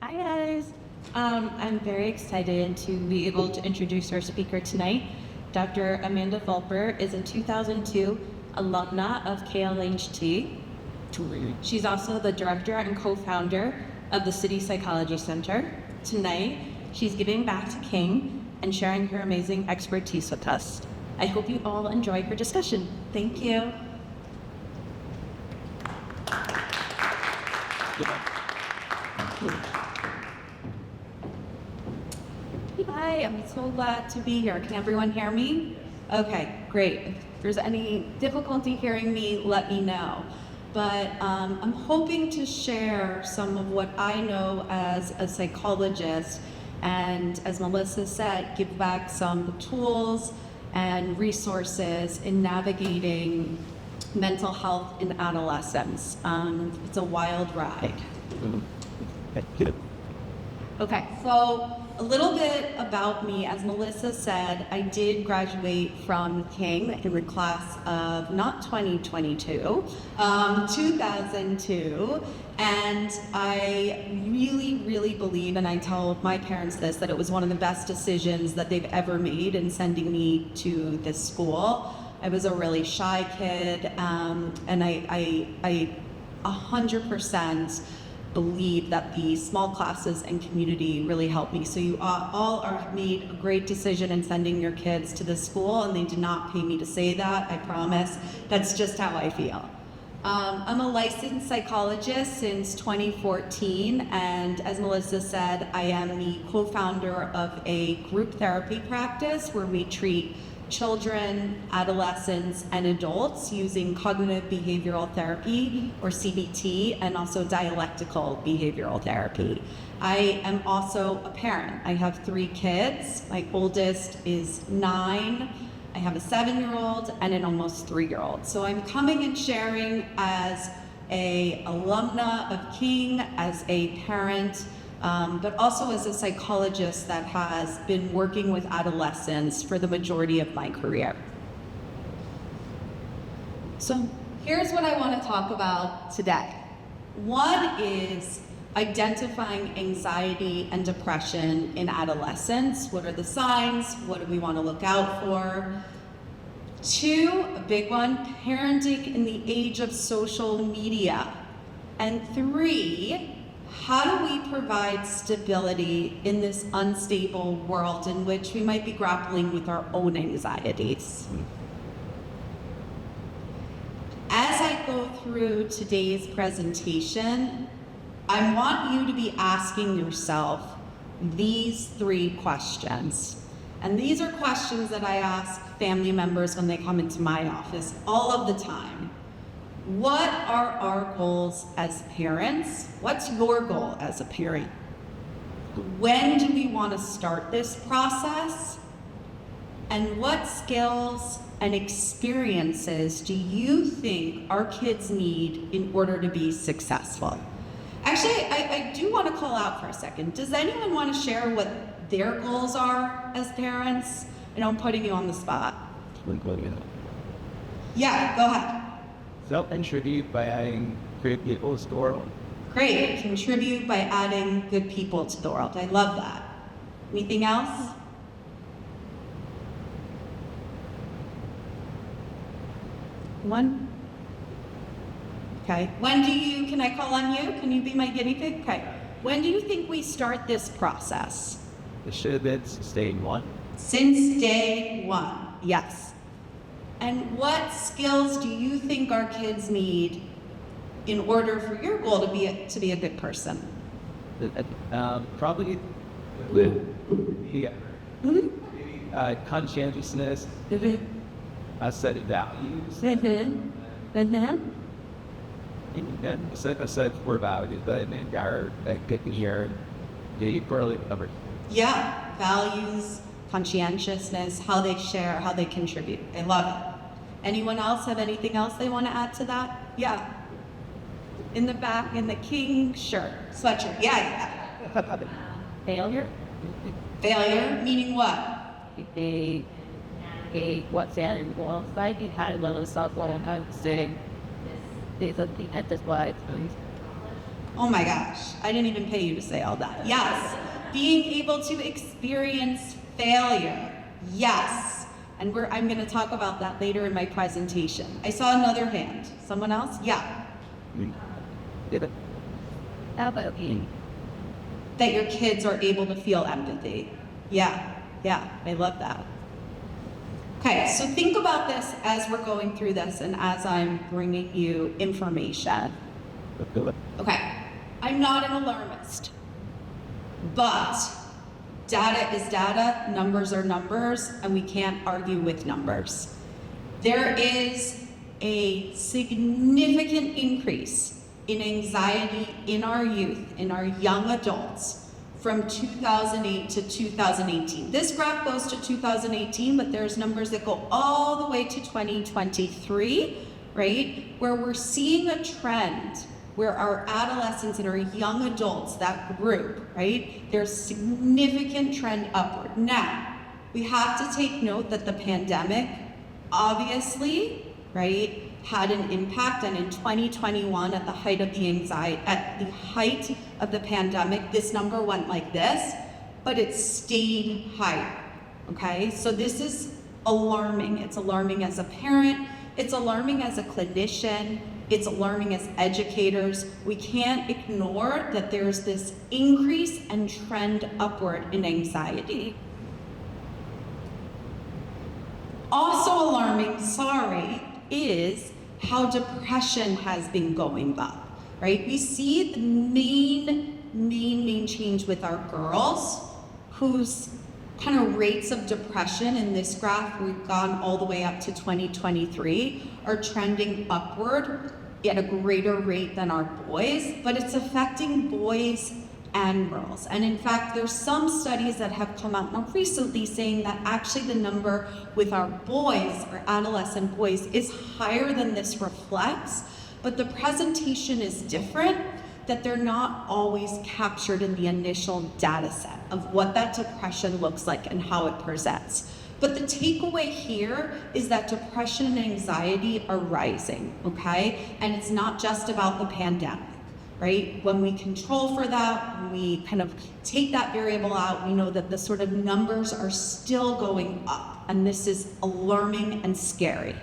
Hi guys. I'm very excited to be able to introduce our speaker tonight. Dr. Amanda Fulper is a 2002 alumna of KLHT. She's also the director and co-founder of the City Psychology Center. Tonight, she's giving back to King and sharing her amazing expertise with us. I hope you all enjoy her discussion. Thank you. Hi, I'm so glad to be here. Can everyone hear me? Okay, great. If there's any difficulty hearing me, let me know. But I'm hoping to share some of what I know as a psychologist, and as Melissa said, give back some tools and resources in navigating mental health in adolescence. It's a wild ride. Okay, so a little bit about me. As Melissa said, I did graduate from King in the class of not 2022, 2002. And I really believe, and I tell my parents this, that it was one of the best decisions that they've ever made in sending me to this school. I was a really shy kid, and I 100% believe that the small classes and community really helped me. So you all are made a great decision in sending your kids to this school, and they did not pay me to say that, I promise. That's just how I feel. I'm a licensed psychologist since 2014, and as Melissa said, I am the co-founder of a group therapy practice where we treat children, adolescents, and adults using cognitive behavioral therapy, or CBT, and also dialectical behavioral therapy. I am also a parent. I have 3 kids. My oldest is 9. I have a 7-year-old and an almost 3-year-old. So I'm coming and sharing as an alumna of King, as a parent, but also as a psychologist that has been working with adolescents for the majority of my career. So here's what I want to talk about today. One is identifying anxiety and depression in adolescence. What are the signs? What do we want to look out for? 2, a big one, parenting in the age of social media. And 3, how do we provide stability in this unstable world in which we might be grappling with our own anxieties? As I go through today's presentation, I want you to be asking yourself these 3 questions. And these are questions that I ask family members when they come into my office all of the time. What are our goals as parents? What's your goal as a parent? When do we want to start this process? And what skills and experiences do you think our kids need in order to be successful? Actually, I do want to call out for a second. Does anyone want to share what their goals are as parents? I know I'm putting you on the spot. Yeah, go ahead. Self-contribute by adding great people to the world. Great, contribute by adding good people to the world. I love that. Anything else? One? Okay, can I call on you? Can you be my guinea pig? Okay. When do you think we start this process? It should have been since day 1. Since day 1, yes. And what skills do you think our kids need in order for your goal to be a good person? Probably conscientiousness, a set of values, and a set of core values that are picking here. You probably covered. Yeah, values, conscientiousness, how they share, how they contribute. I love it. Anyone else have anything else they want to add to that? Yeah. In the back, in the King shirt, sweatshirt. Yeah. Failure? Failure, meaning what? What's that involved? I had a little softball and I was saying there's something at this why Oh my gosh, I didn't even pay you to say all that. Yes, being able to experience failure. Yes, and I'm going to talk about that later in my presentation. I saw another hand. Someone else? Yeah. Did it? How about you? That your kids are able to feel empathy. Yeah, I love that. Okay, so think about this as we're going through this and as I'm bringing you information. Okay, I'm not an alarmist, but data is data, numbers are numbers, and we can't argue with numbers. There is a significant increase in anxiety in our youth, in our young adults, from 2008 to 2018. This graph goes to 2018, but there's numbers that go all the way to 2023, right? Where we're seeing a trend where our adolescents and our young adults, that group, right? There's significant trend upward. Now, we have to take note that the pandemic, obviously, right, had an impact, and in 2021, at the height of the anxiety, at the height of the pandemic, this number went like this, but it stayed higher, okay? So this is alarming. It's alarming as a parent, it's alarming as a clinician, it's alarming as educators. We can't ignore that there's this increase and trend upward in anxiety. Also alarming, is how depression has been going up, right? We see the main change with our girls, whose kind of rates of depression in this graph, we've gone all the way up to 2023, are trending upward at a greater rate than our boys, but it's affecting boys and girls. And in fact, there's some studies that have come out more recently saying that actually the number with our boys, our adolescent boys, is higher than this reflects, but the presentation is different, that they're not always captured in the initial data set of what that depression looks like and how it presents. But the takeaway here is that depression and anxiety are rising, okay? And it's not just about the pandemic, right? When we control for that, when we kind of take that variable out, we know that the sort of numbers are still going up, and this is alarming and scary.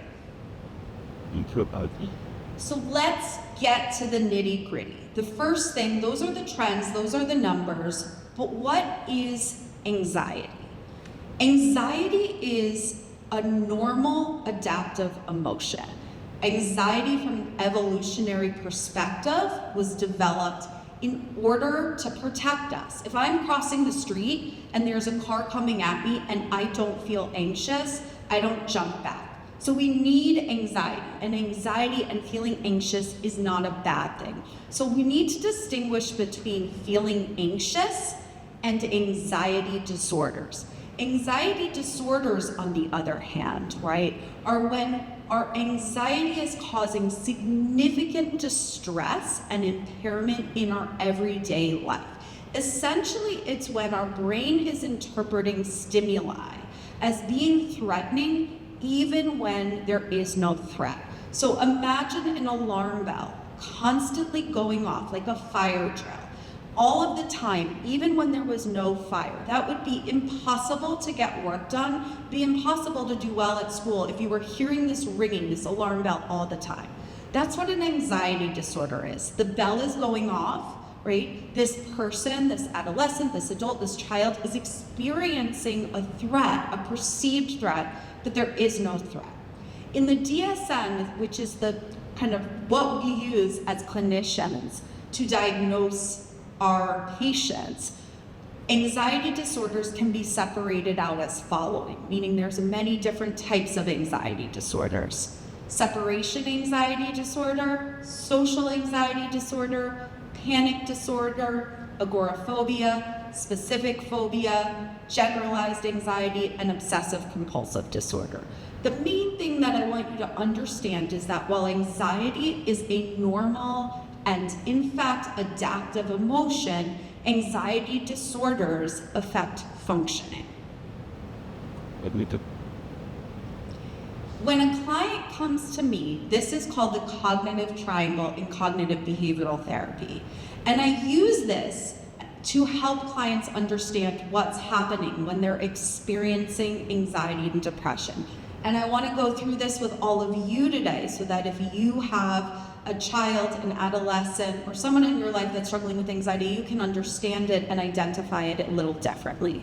So let's get to the nitty-gritty. The first thing, those are the trends, those are the numbers, but what is anxiety? Anxiety is a normal adaptive emotion. Anxiety from an evolutionary perspective was developed in order to protect us. If I'm crossing the street and there's a car coming at me and I don't feel anxious, I don't jump back. So we need anxiety, and anxiety and feeling anxious is not a bad thing. So we need to distinguish between feeling anxious and anxiety disorders. Anxiety disorders, on the other hand, right, are when our anxiety is causing significant distress and impairment in our everyday life. Essentially, it's when our brain is interpreting stimuli as being threatening even when there is no threat. So imagine an alarm bell constantly going off like a fire drill, all of the time, even when there was no fire. That would be impossible to get work done, be impossible to do well at school if you were hearing this ringing, this alarm bell all the time. That's what an anxiety disorder is. The bell is going off, right? This person, this adolescent, this adult, this child is experiencing a threat, a perceived threat, but there is no threat. In the DSM, which is the kind of what we use as clinicians to diagnose our patients, anxiety disorders can be separated out as following, meaning there's many different types of anxiety disorders. Separation anxiety disorder, social anxiety disorder, panic disorder, agoraphobia, specific phobia, generalized anxiety, and obsessive compulsive disorder. The main thing that I want you to understand is that while anxiety is a normal and in fact adaptive emotion, anxiety disorders affect functioning. When a client comes to me, this is called the cognitive triangle in cognitive behavioral therapy. And I use this to help clients understand what's happening when they're experiencing anxiety and depression. And I want to go through this with all of you today so that if you have a child, an adolescent, or someone in your life that's struggling with anxiety, you can understand it and identify it a little differently.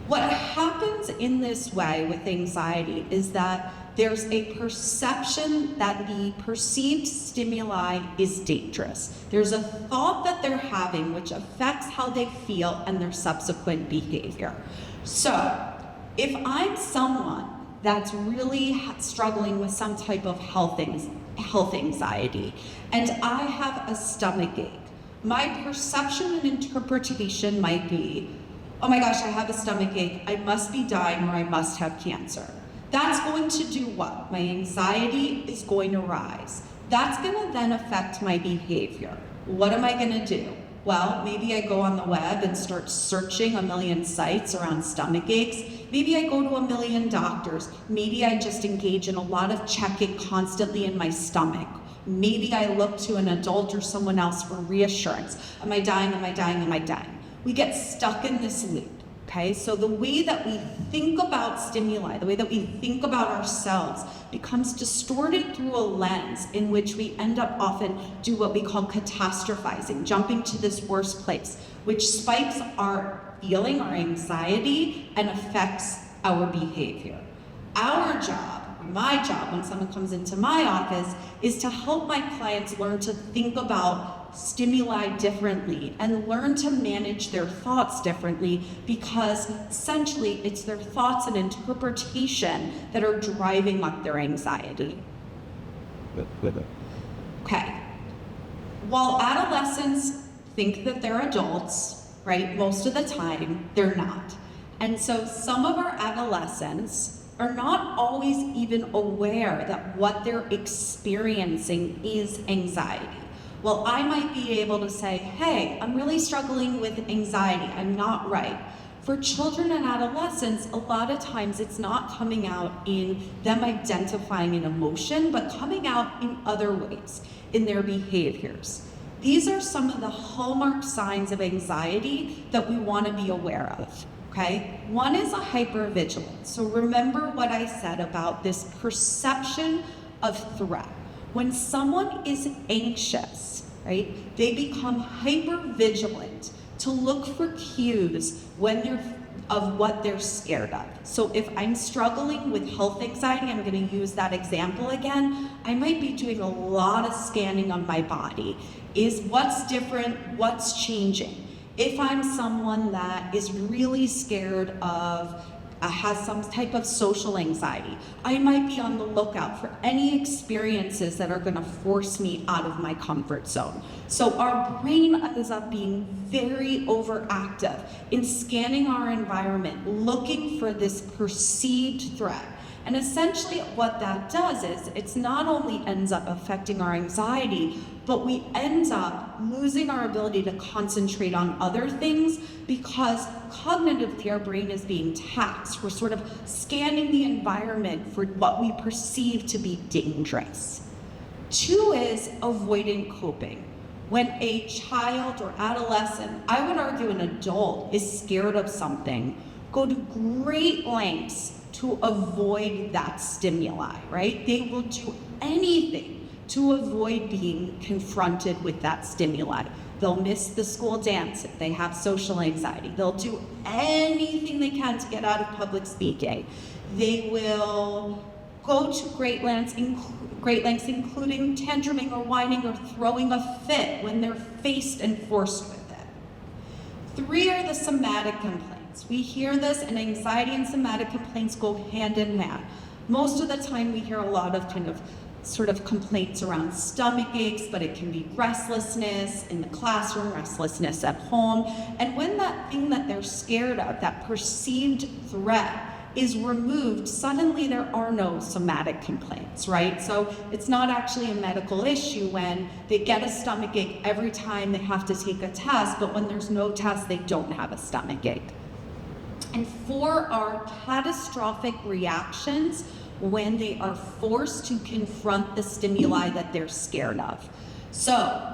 What happens in this way with anxiety is that there's a perception that the perceived stimuli is dangerous. There's a thought that they're having which affects how they feel and their subsequent behavior. So, if I'm someone that's really struggling with some type of health anxiety, and I have a stomach ache, my perception and interpretation might be, oh my gosh, I have a stomach ache, I must be dying or I must have cancer. That's going to do what? My anxiety is going to rise. That's going to then affect my behavior. What am I going to do? Well, maybe I go on the web and start searching a million sites around stomach aches. Maybe I go to a million doctors. Maybe I just engage in a lot of checking constantly in my stomach. Maybe I look to an adult or someone else for reassurance. Am I dying? Am I dying? Am I dying? We get stuck in this loop. Okay, so the way that we think about stimuli, the way that we think about ourselves becomes distorted through a lens in which we end up often do what we call catastrophizing, jumping to this worst place, which spikes our feeling, our anxiety, and affects our behavior. Our job, my job when someone comes into my office, is to help my clients learn to think about stimuli differently and learn to manage their thoughts differently, because essentially it's their thoughts and interpretation that are driving up their anxiety. Okay. While adolescents think that they're adults, right, most of the time they're not. And so some of our adolescents are not always even aware that what they're experiencing is anxiety. Well, I might be able to say, hey, I'm really struggling with anxiety, I'm not right. For children and adolescents, a lot of times it's not coming out in them identifying an emotion, but coming out in other ways, in their behaviors. These are some of the hallmark signs of anxiety that we want to be aware of. Okay? One is a hypervigilance. So remember what I said about this perception of threat. When someone is anxious, right, they become hypervigilant to look for cues of what they're scared of. So if I'm struggling with health anxiety, I'm going to use that example again, I might be doing a lot of scanning of my body. Is what's different, what's changing? If I'm someone that is really scared of, has some type of social anxiety, I might be on the lookout for any experiences that are going to force me out of my comfort zone. So our brain ends up being very overactive in scanning our environment, looking for this perceived threat. And essentially what that does is it's not only ends up affecting our anxiety, but we end up losing our ability to concentrate on other things because cognitively our brain is being taxed. We're sort of scanning the environment for what we perceive to be dangerous. 2 is avoidant coping. When a child or adolescent, I would argue an adult, is scared of something, go to great lengths to avoid that stimuli, right? They will do anything to avoid being confronted with that stimuli. They'll miss the school dance if they have social anxiety. They'll do anything they can to get out of public speaking. They will go to great lengths, including tantruming or whining or throwing a fit when they're faced and forced with it. 3 are the somatic complaints. We hear this, and anxiety and somatic complaints go hand in hand. Most of the time we hear a lot of sort of complaints around stomach aches, but it can be restlessness in the classroom, restlessness at home. And when that thing that they're scared of, that perceived threat, is removed, suddenly there are no somatic complaints, right? So it's not actually a medical issue when they get a stomach ache every time they have to take a test, but when there's no test, they don't have a stomach ache. And 4 are catastrophic reactions when they are forced to confront the stimuli that they're scared of. So,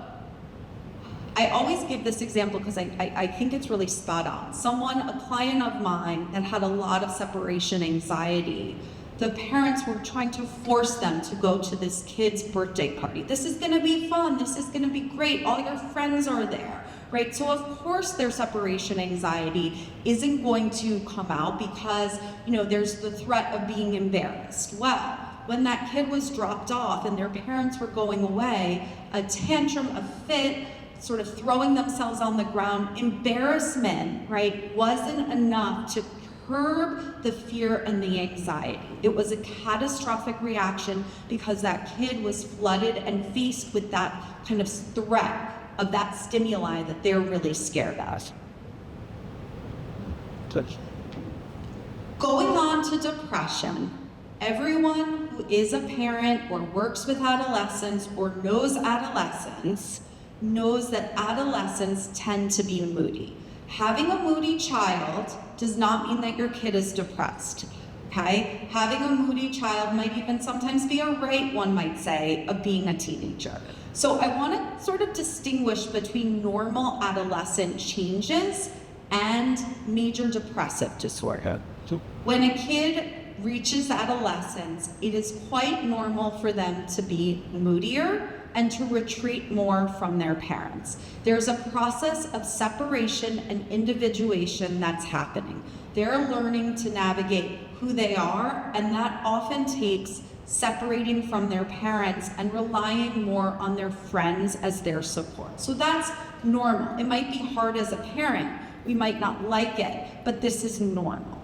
I always give this example because I think it's really spot on. A client of mine that had a lot of separation anxiety, the parents were trying to force them to go to this kid's birthday party. This is gonna be fun, this is gonna be great, all your friends are there, right? So of course their separation anxiety isn't going to come out because, there's the threat of being embarrassed. Well, when that kid was dropped off and their parents were going away, a tantrum, a fit, sort of throwing themselves on the ground, embarrassment, right, wasn't enough to curb the fear and the anxiety. It was a catastrophic reaction because that kid was flooded and faced with that kind of threat of that stimuli that they're really scared of. Going on to depression, everyone who is a parent or works with adolescents or knows adolescents knows that adolescents tend to be moody. Having a moody child does not mean that your kid is depressed, okay? Having a moody child might even sometimes be a rite, one might say, of being a teenager. So I want to sort of distinguish between normal adolescent changes and major depressive disorder. When a kid reaches adolescence, it is quite normal for them to be moodier and to retreat more from their parents. There's a process of separation and individuation that's happening. They're learning to navigate who they are, and that often takes separating from their parents and relying more on their friends as their support. So that's normal. It might be hard as a parent. We might not like it, but this is normal.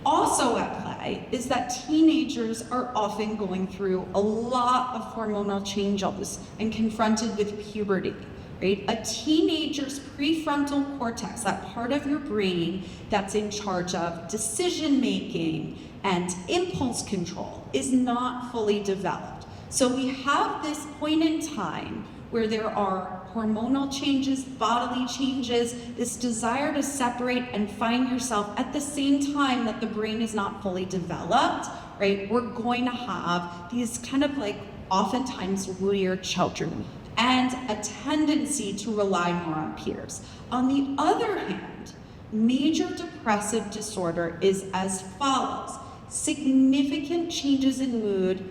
Also at play is that teenagers are often going through a lot of hormonal changes and confronted with puberty, right? A teenager's prefrontal cortex, that part of your brain that's in charge of decision making and impulse control, is not fully developed. So we have this point in time where there are hormonal changes, bodily changes, this desire to separate and find yourself at the same time that the brain is not fully developed, right? We're going to have these kind of like oftentimes moodier children and a tendency to rely more on peers. On the other hand, major depressive disorder is as follows: significant changes in mood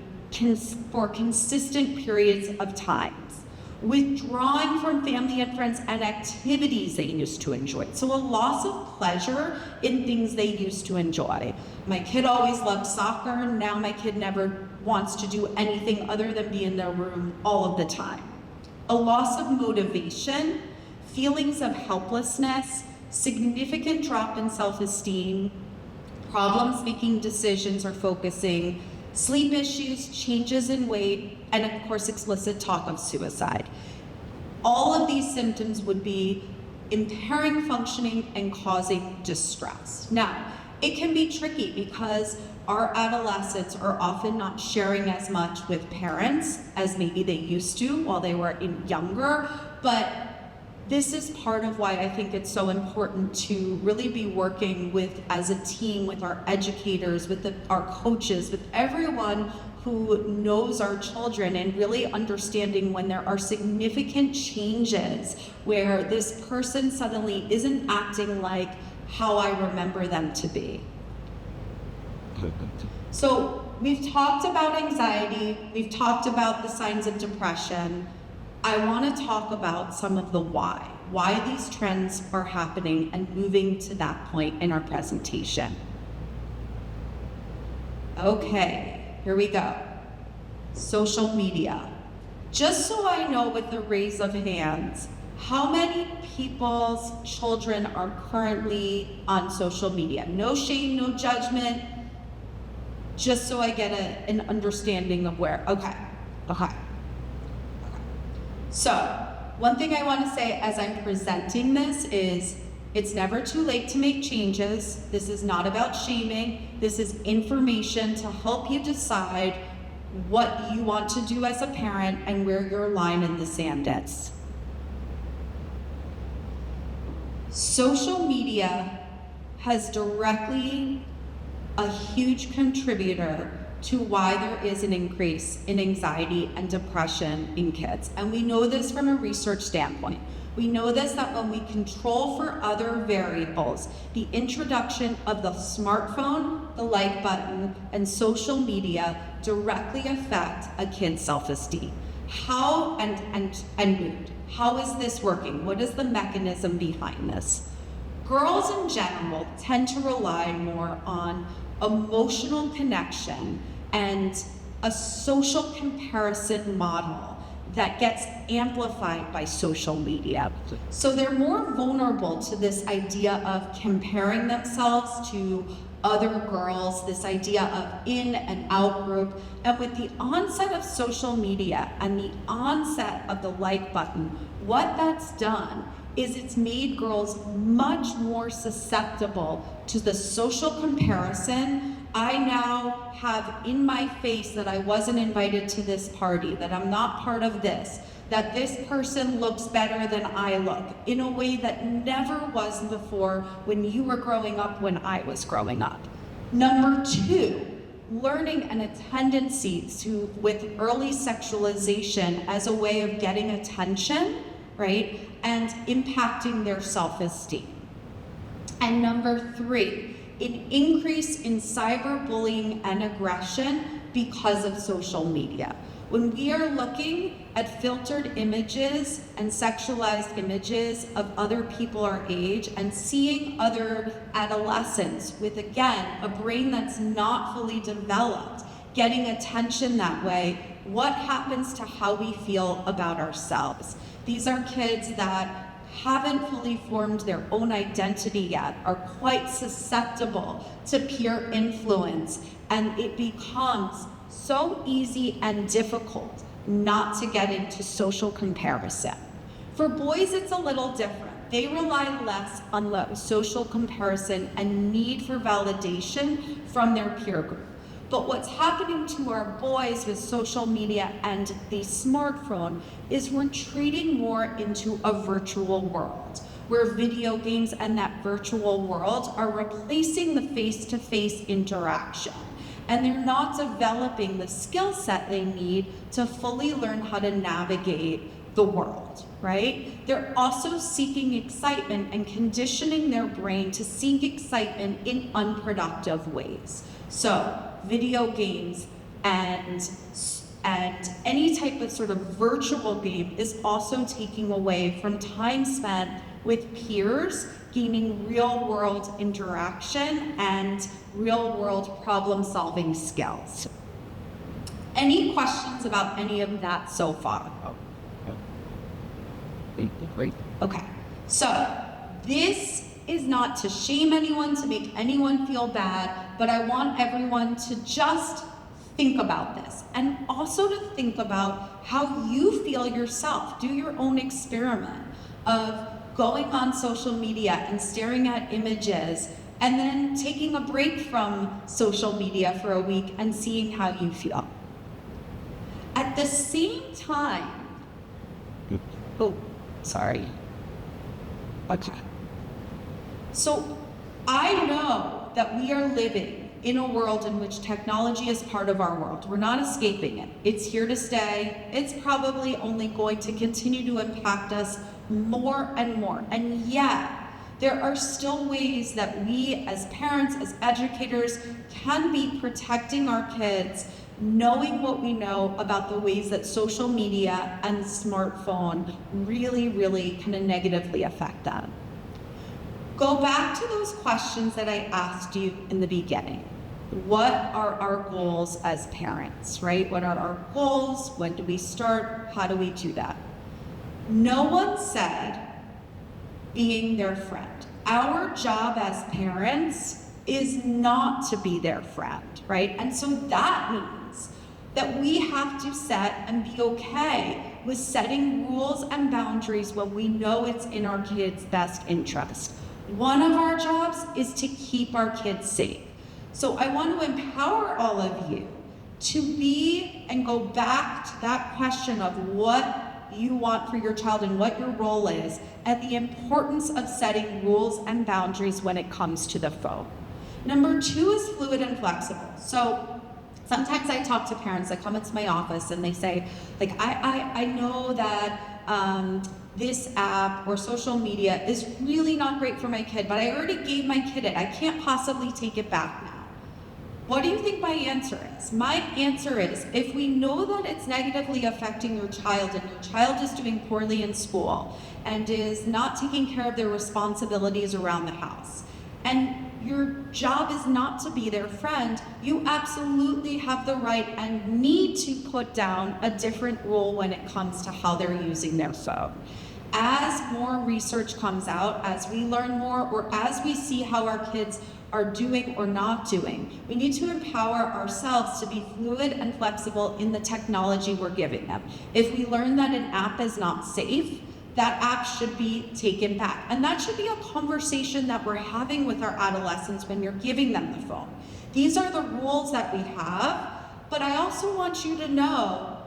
for consistent periods of time, withdrawing from family and friends and activities they used to enjoy. So a loss of pleasure in things they used to enjoy. My kid always loved soccer, now my kid never wants to do anything other than be in their room all of the time. A loss of motivation, feelings of helplessness, significant drop in self-esteem, problems making decisions or focusing, sleep issues, changes in weight, and of course explicit talk of suicide. All of these symptoms would be impairing functioning and causing distress. Now, it can be tricky because our adolescents are often not sharing as much with parents as maybe they used to while they were younger, but this is part of why I think it's so important to really be working with, as a team, with our educators, with our coaches, with everyone who knows our children, and really understanding when there are significant changes where this person suddenly isn't acting like how I remember them to be. So we've talked about anxiety, we've talked about the signs of depression. I want to talk about some of the why these trends are happening and moving to that point in our presentation. Okay, here we go. Social media. Just so I know with the raise of hands, how many people's children are currently on social media? No shame, no judgment, just so I get an understanding of where. Okay. So, one thing I want to say as I'm presenting this is, it's never too late to make changes. This is not about shaming. This is information to help you decide what you want to do as a parent and where your line in the sand is. Social media has directly a huge contributor to why there is an increase in anxiety and depression in kids. And we know this from a research standpoint. We know this that when we control for other variables, the introduction of the smartphone, the like button, and social media directly affect a kid's self-esteem. How and mood. How is this working? What is the mechanism behind this? Girls in general tend to rely more on emotional connection and a social comparison model that gets amplified by social media. So they're more vulnerable to this idea of comparing themselves to other girls, this idea of in and out group. And with the onset of social media and the onset of the like button, what that's done is it's made girls much more susceptible to the social comparison. I now have in my face that I wasn't invited to this party, that I'm not part of this, that this person looks better than I look, in a way that never was before when you were growing up, when I was growing up. Number two, learning and a tendency to, with early sexualization as a way of getting attention, right, and impacting their self-esteem. And number three, an increase in cyberbullying and aggression because of social media. When we are looking at filtered images and sexualized images of other people our age and seeing other adolescents with, again, a brain that's not fully developed, getting attention that way, what happens to how we feel about ourselves? These are kids that haven't fully formed their own identity yet, are quite susceptible to peer influence, and it becomes so easy and difficult not to get into social comparison. For boys, it's a little different. They rely less on the social comparison and need for validation from their peer group. But what's happening to our boys with social media and the smartphone is we're treating more into a virtual world, where video games and that virtual world are replacing the face-to-face interaction. And they're not developing the skill set they need to fully learn how to navigate the world, right? They're also seeking excitement and conditioning their brain to seek excitement in unproductive ways. So video games and any type of sort of virtual game is also taking away from time spent with peers, gaining real world interaction and real world problem solving skills. Any questions about any of that so far? Great. Okay, so this is not to shame anyone, to make anyone feel bad, but I want everyone to just think about this and also to think about how you feel yourself. Do your own experiment of going on social media and staring at images and then taking a break from social media for a week and seeing how you feel. At the same time, sorry. Okay. So I know that we are living in a world in which technology is part of our world. We're not escaping it. It's here to stay. It's probably only going to continue to impact us more and more. And yet, there are still ways that we as parents, as educators, can be protecting our kids, knowing what we know about the ways that social media and the smartphone really kind of negatively affect them. Go back to those questions that I asked you in the beginning. What are our goals as parents, right? What are our goals? When do we start? How do we do that? No one said being their friend. Our job as parents is not to be their friend, right? And so that means that we have to set and be okay with setting rules and boundaries when we know it's in our kids' best interest. One of our jobs is to keep our kids safe. So I want to empower all of you to be and go back to that question of what you want for your child and what your role is, and the importance of setting rules and boundaries when it comes to the phone. Number two is fluid and flexible. So Sometimes I talk to parents that come into my office and they say, like, I know that this app or social media is really not great for my kid, but I already gave my kid it. I can't possibly take it back now. What do you think my answer is? My answer is, if we know that it's negatively affecting your child and your child is doing poorly in school and is not taking care of their responsibilities around the house, and your job is not to be their friend, you absolutely have the right and need to put down a different rule when it comes to how they're using their phone. As more research comes out, as we learn more, or as we see how our kids are doing or not doing, we need to empower ourselves to be fluid and flexible in the technology we're giving them. If we learn that an app is not safe, that app should be taken back. And that should be a conversation that we're having with our adolescents when you're giving them the phone. These are the rules that we have, but I also want you to know,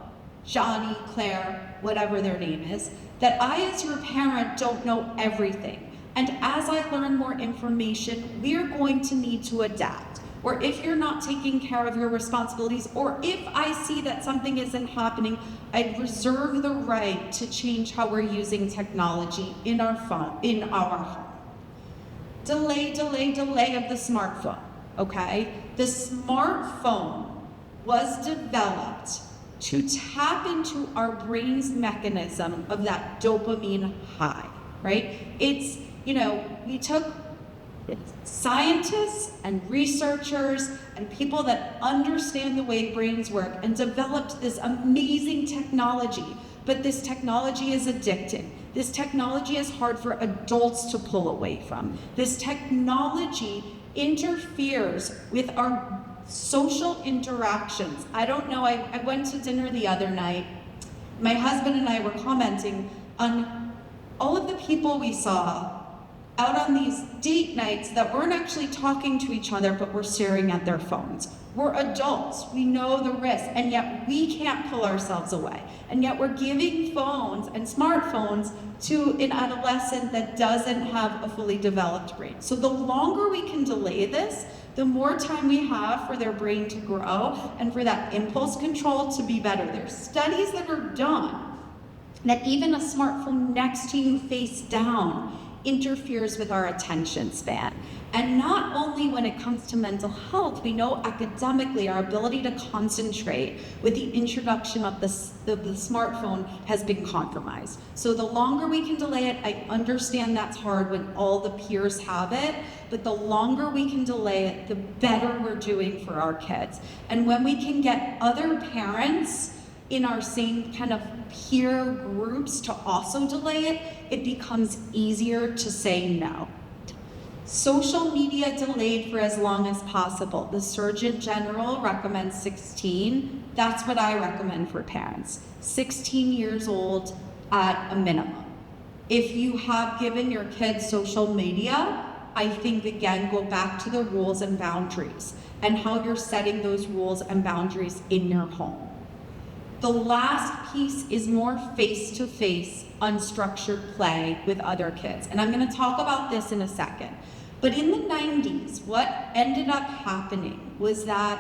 Johnny, Claire, whatever their name is, that I as your parent don't know everything. And as I learn more information, we're going to need to adapt. Or if you're not taking care of your responsibilities, or if I see that something isn't happening, I'd reserve the right to change how we're using technology in our home. Delay of the smartphone, okay? The smartphone was developed to tap into our brain's mechanism of that dopamine high, right? It's, we took scientists and researchers and people that understand the way brains work and developed this amazing technology. But this technology is addicting. This technology is hard for adults to pull away from. This technology interferes with our social interactions. I don't know, I went to dinner the other night. My husband and I were commenting on all of the people we saw out on these date nights that weren't actually talking to each other, but were staring at their phones. We're adults, we know the risk, and yet we can't pull ourselves away. And yet we're giving phones and smartphones to an adolescent that doesn't have a fully developed brain. So the longer we can delay this, the more time we have for their brain to grow and for that impulse control to be better. There's studies that are done that even a smartphone next to you face down interferes with our attention span. And not only when it comes to mental health, we know academically our ability to concentrate with the introduction of the smartphone has been compromised. So the longer we can delay it, I understand that's hard when all the peers have it, but the longer we can delay it, the better we're doing for our kids. And when we can get other parents in our same kind of peer groups to also delay it, it becomes easier to say no. Social media delayed for as long as possible. The Surgeon General recommends 16. That's what I recommend for parents. 16 years old at a minimum. If you have given your kids social media, I think again, go back to the rules and boundaries and how you're setting those rules and boundaries in your home. The last piece is more face-to-face, unstructured play with other kids. And I'm gonna talk about this in a second. But in the 90s, what ended up happening was that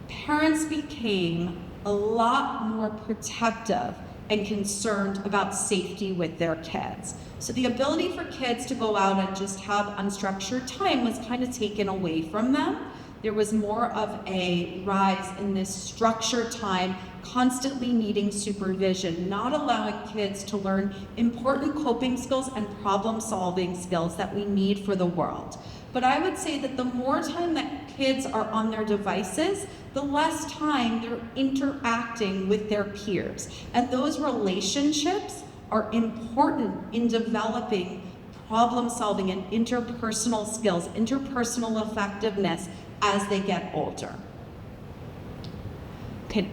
parents became a lot more protective and concerned about safety with their kids. So the ability for kids to go out and just have unstructured time was kind of taken away from them. There was more of a rise in this structured time, constantly needing supervision, not allowing kids to learn important coping skills and problem-solving skills that we need for the world. But I would say that the more time that kids are on their devices, the less time they're interacting with their peers. And those relationships are important in developing problem-solving and interpersonal skills, interpersonal effectiveness as they get older. Okay.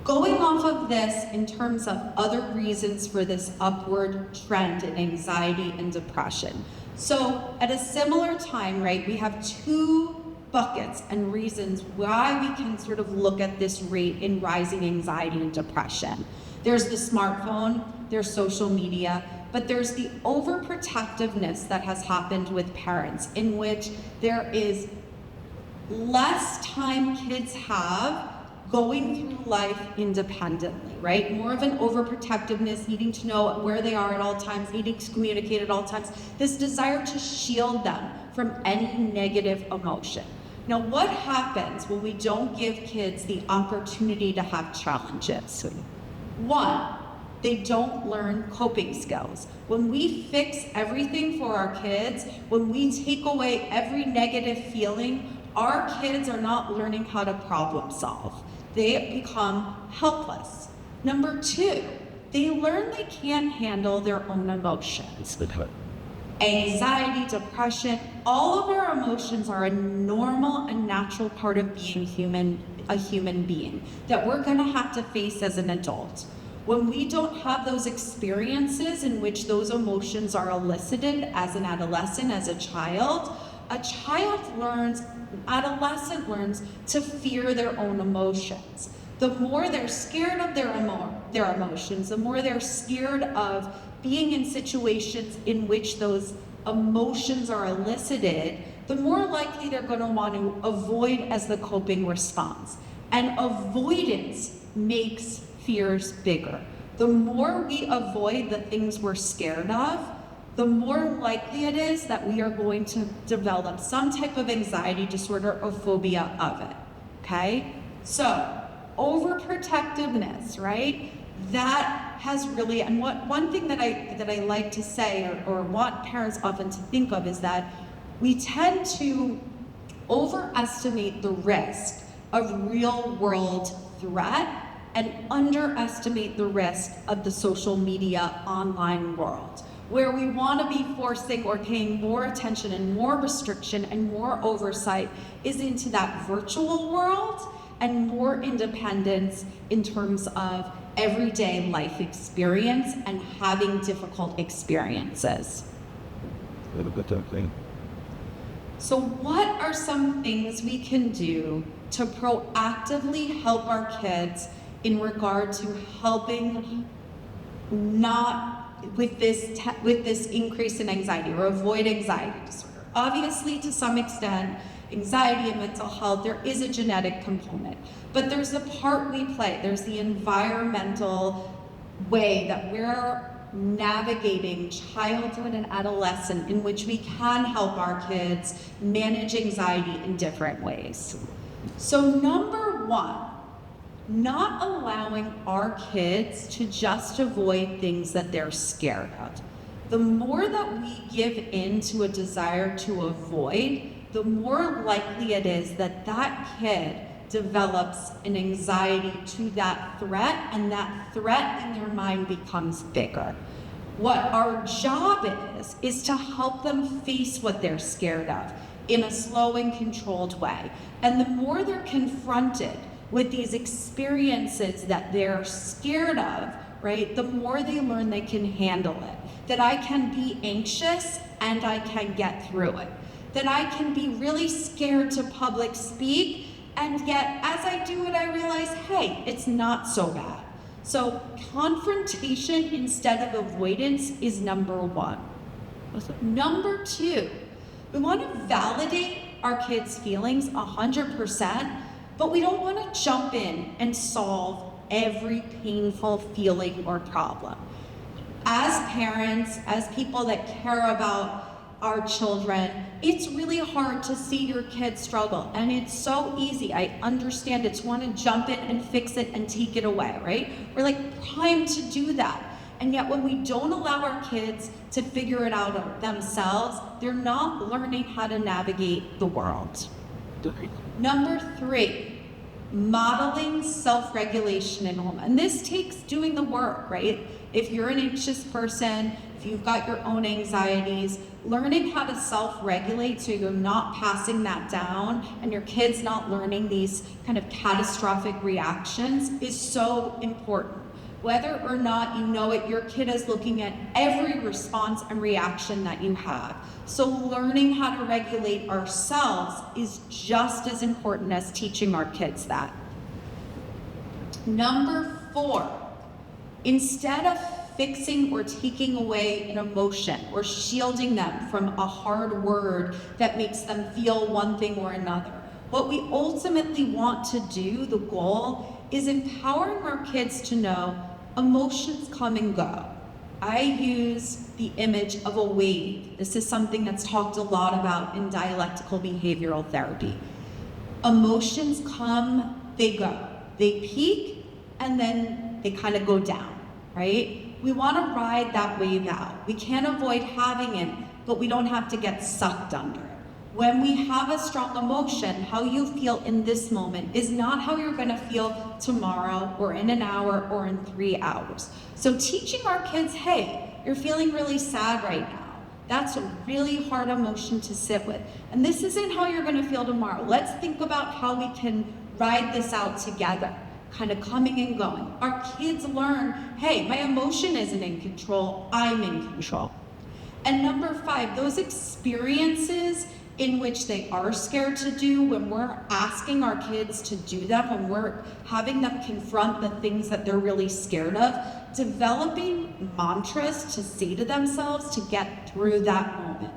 Going off of this in terms of other reasons for this upward trend in anxiety and depression. So at a similar time, right, we have two buckets and reasons why we can sort of look at this rate in rising anxiety and depression. There's the smartphone, there's social media, but there's the overprotectiveness that has happened with parents in which there is less time kids have going through life independently, right? More of an overprotectiveness, needing to know where they are at all times, needing to communicate at all times, this desire to shield them from any negative emotion. Now, what happens when we don't give kids the opportunity to have challenges? One, they don't learn coping skills. When we fix everything for our kids, when we take away every negative feeling, our kids are not learning how to problem solve. They become helpless. Number two, they learn they can't handle their own emotions. Anxiety, depression, all of our emotions are a normal and natural part of being a human being that we're gonna have to face as an adult. When we don't have those experiences in which those emotions are elicited as an adolescent, as a child adolescent learns to fear their own emotions. The more they're scared of their emotions, the more they're scared of being in situations in which those emotions are elicited, the more likely they're going to want to avoid as the coping response. And avoidance makes fears bigger. The more we avoid the things we're scared of, the more likely it is that we are going to develop some type of anxiety disorder or phobia of it, okay? So, overprotectiveness, right? That has really, and one thing that I like to say or want parents often to think of is that we tend to overestimate the risk of real world threat and underestimate the risk of the social media online world, where we want to be forcing or paying more attention and more restriction and more oversight is into that virtual world and more independence in terms of everyday life experience and having difficult experiences. So what are some things we can do to proactively help our kids in regard to helping not with this increase in anxiety or avoid anxiety disorder? Obviously, to some extent, anxiety and mental health, there is a genetic component, but there's the part we play. There's the environmental way that we're navigating childhood and adolescence in which we can help our kids manage anxiety in different ways. So number one, not allowing our kids to just avoid things that they're scared of. The more that we give in to a desire to avoid, the more likely it is that that kid develops an anxiety to that threat, and that threat in their mind becomes bigger. What our job is to help them face what they're scared of in a slow and controlled way. And the more they're confronted with these experiences that they're scared of, right, the more they learn they can handle it. That I can be anxious and I can get through it. That I can be really scared to public speak, and yet as I do it, I realize, hey, it's not so bad. So confrontation instead of avoidance is number one. Number two, we want to validate our kids' feelings 100%, but we don't want to jump in and solve every painful feeling or problem. As parents, as people that care about our children, it's really hard to see your kids struggle, and it's so easy. I understand it's want to jump in and fix it and take it away, right? We're like primed to do that. And yet when we don't allow our kids to figure it out themselves, they're not learning how to navigate the world. Number three, modeling self-regulation in home. And this takes doing the work, right? If you're an anxious person, if you've got your own anxieties, learning how to self-regulate so you're not passing that down and your kid's not learning these kind of catastrophic reactions is so important. Whether or not you know it, your kid is looking at every response and reaction that you have. So learning how to regulate ourselves is just as important as teaching our kids that. Number four, instead of fixing or taking away an emotion or shielding them from a hard word that makes them feel one thing or another, What we ultimately want to do, the goal, is empowering our kids to know emotions come and go. I use the image of a wave. This is something that's talked a lot about in dialectical behavioral therapy. Emotions come, they go. They peak, and then they kind of go down, right? We want to ride that wave out. We can't avoid having it, but we don't have to get sucked under it. When we have a strong emotion, how you feel in this moment is not how you're going to feel tomorrow or in an hour or in 3 hours. So teaching our kids, hey, you're feeling really sad right now. That's a really hard emotion to sit with. And this isn't how you're going to feel tomorrow. Let's think about how we can ride this out together, kind of coming and going. Our kids learn, hey, my emotion isn't in control, I'm in control. And number 5, those experiences in which they are scared to do, when we're asking our kids to do them, when we're having them confront the things that they're really scared of, developing mantras to say to themselves to get through that moment.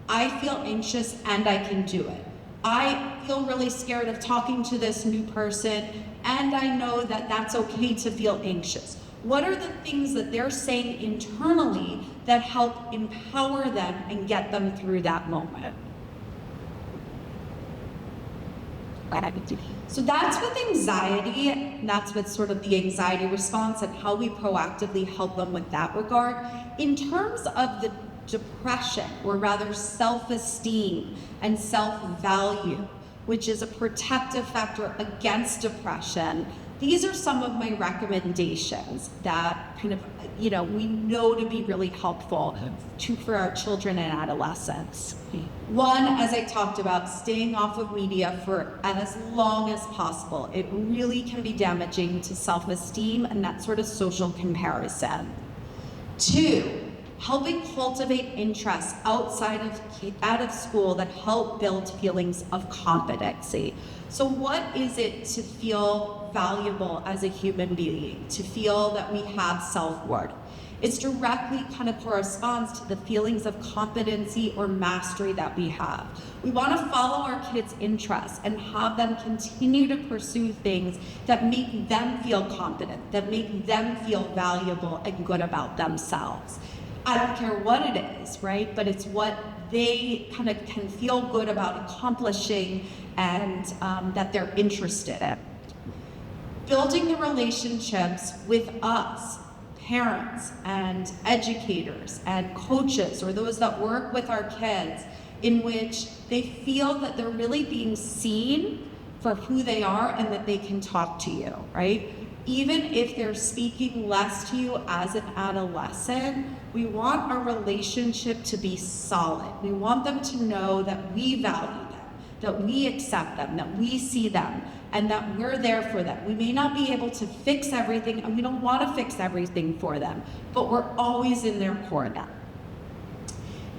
I feel anxious and I can do it. I feel really scared of talking to this new person, and I know that that's okay to feel anxious. What are the things that they're saying internally that help empower them and get them through that moment? So that's with anxiety, and that's with sort of the anxiety response and how we proactively help them with that regard. In terms of the depression, or rather self-esteem and self-value, which is a protective factor against depression, these are some of my recommendations that kind of, we know to be really helpful for our children and adolescents. One, as I talked about, staying off of media for as long as possible. It really can be damaging to self-esteem and that sort of social comparison. 2, helping cultivate interests out of school that help build feelings of competency. So what is it to feel valuable as a human being, to feel that we have self-worth? It's directly kind of corresponds to the feelings of competency or mastery that we have. We want to follow our kids' interests and have them continue to pursue things that make them feel competent, that make them feel valuable and good about themselves. I don't care what it is, right? But it's what they kind of can feel good about accomplishing and that they're interested in. Building the relationships with us, parents and educators and coaches, or those that work with our kids, in which they feel that they're really being seen for who they are and that they can talk to you, right? Even if they're speaking less to you as an adolescent, we want our relationship to be solid. We want them to know that we value them, that we accept them, that we see them, and that we're there for them. We may not be able to fix everything, and we don't want to fix everything for them, but we're always in there for them.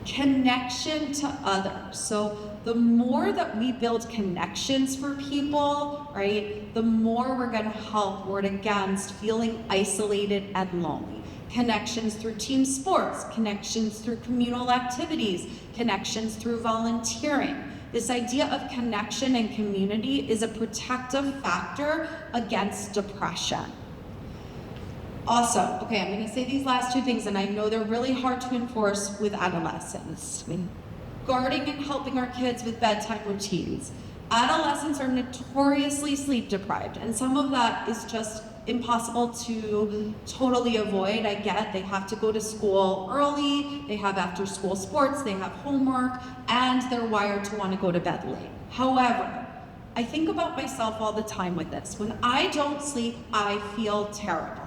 Connection to others. So the more that we build connections for people, right, the more we're going to help ward against feeling isolated and lonely. Connections through team sports, connections through communal activities, connections through volunteering. This idea of connection and community is a protective factor against depression. Also, okay, I'm going to say these last 2 things, and I know they're really hard to enforce with adolescents. Guarding and helping our kids with bedtime routines. Adolescents are notoriously sleep deprived, and some of that is just impossible to totally avoid. I get they have to go to school early, they have after school sports, they have homework, and they're wired to want to go to bed late. However, I think about myself all the time with this. When I don't sleep, I feel terrible.